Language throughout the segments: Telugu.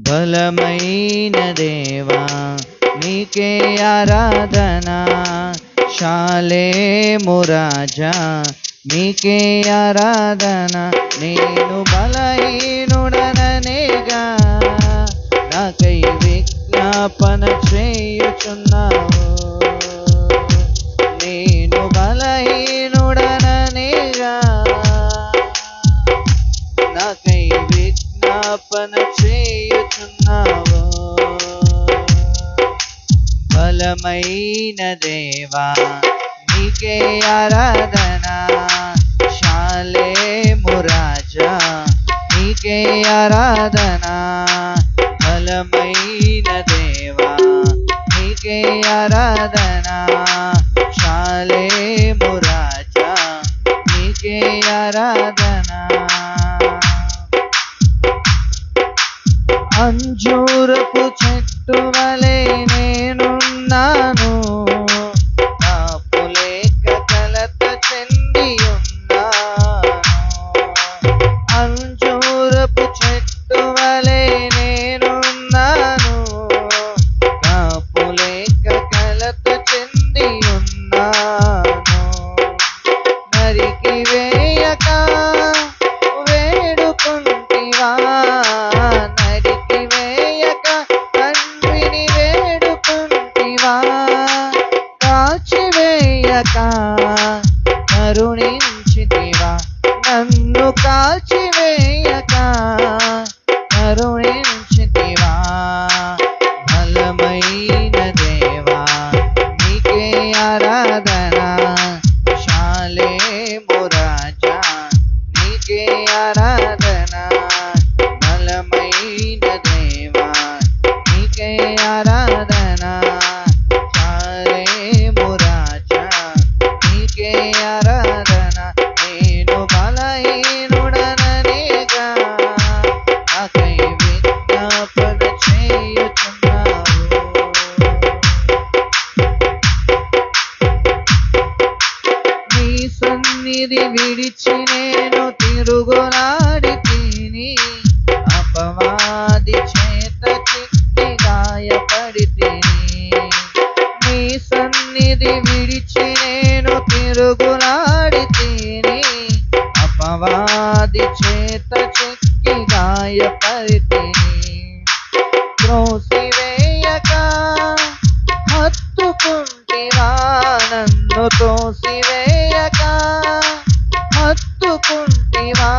బలమైన దేవా నీకే ఆరాధన, శాలేము రాజా నీకే ఆరాధన. నేను బలహీనుడననేగా నాకై విజ్ఞాపన చేయుచున్నావు. నేను బలహీనుడననేగా నాకై విజ్ఞాపన చేయుచున్నావు. బలమైన దేవా నీకే ఆరాధన, శాలేము రాజా నీకే ఆరాధన. బలమైన దేవా నీకే ఆరాధన, శాలేము రాజా నీకే ఆరాధన. అంజూరపు చెట్టు వలె నేనున్నాను, కాపు లేక కలత చెంది ఉన్నాను. అంజూరపు చెట్టు వలె నేనున్నాను, కాపు లేక కలత చెంది ఉన్నాను. నరికి వేయక వేడుకుంటివా, నరికి వేయక తండ్రిని వేడుకుంటివా. కాల్చివేయక కరుణించితివా, నన్ను కాల్చివేయక కరుణించితివా. బలమైన దేవా నీకే ఆరాధన, శాలేము రాజా నీకే ఆరాధన. బలమైన దేవా నీకే ఆరాధన, శాలేము రాజా నీకే ఆరాధన. నేను బలహీనుడననేగా నాకై విజ్ఞాపన చేయుచున్నావు. నీ సన్నిధి విడిచి నేను తిరుగులాడి తిని, అపవాది చేత చిక్కి గాయపడి తిని. నీ సన్నిధి విడిచి నేను తిరుగులాడి తిని, అపవాది చేత చిక్కి గాయపడి తిని. త్రోసివేయక హత్తుకుంటివా, నన్ను త్రోసివేయక హత్తుకుంటివా.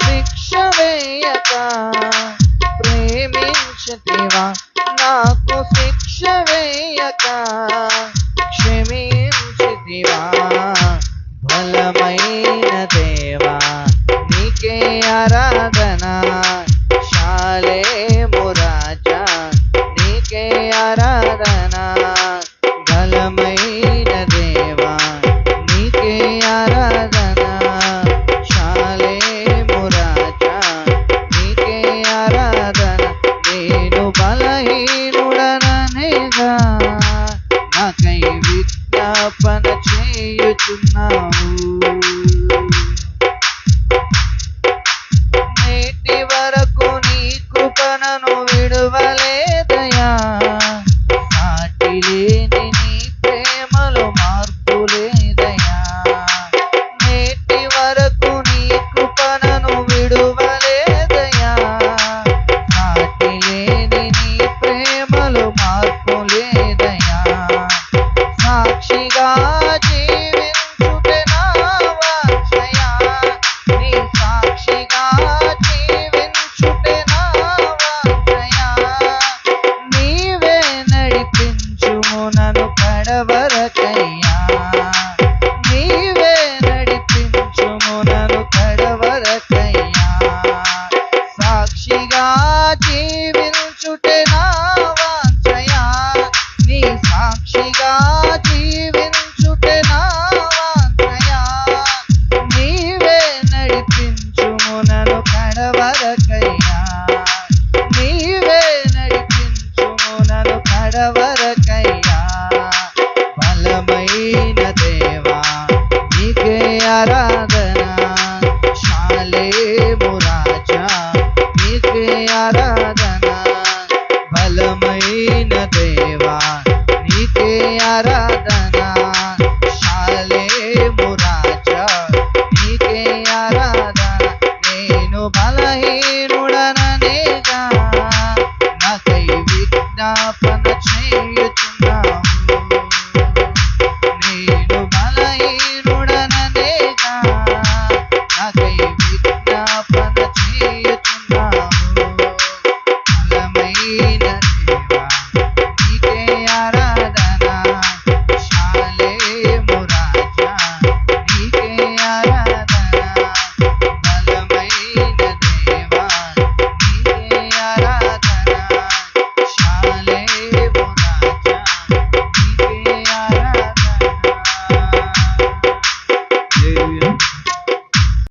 శిక్ష వేయక ప్రేమించితివా, నాకు శిక్ష వేయక క్షమించితివా. బలమైన దేవా నీకే ఆరాధన, శాలేము రాజా నీకే ఆరాధన. బలమైన దేవా నీకే ఆరాధన, శాలేము రాజా నీకే ఆరాధన. నేను బలహీనుడననేగా నాకై విజ్ఞాపన చేయుచున్నావు. నేటి వరకు నీ కృపణను విడువలేదయా, సాటి లేని నీ ప్రేమలో మార్పు లేదయా. నేటి వరకు నీ కృపణను విడువలేదయా, సాటి లేని నీ ప్రేమలో మార్పు లేదయా. సాక్షిగా జీవించుటే నా వాంఛయా, నీ సాక్షిగా జీవించుటే నా వాంఛయా. నీవే నడిపించుము నన్ను కడవరకయ్యా, నీవే నడిపించుము నన్ను కడవరకయ్యా. సాక్షిగా జీవించుటే నా వాంఛయా, నీ సాక్షిగా జీవించుటే నా వాంఛయా. నీవే నడిపించుము నన్ను కడవరకయ్యా, నీవే నడిపించుము నన్ను కడవరకయ్యా. బలమైన దేవా నీకే ఆరాధన, శాలేము రాజా నీకే ఆరాధన. ఆరాధన బలమైన దేవా నీకే ఆరాధన శాలేము రాజా నీకే ఆరాధన నేను బలహీనుడనయ్యా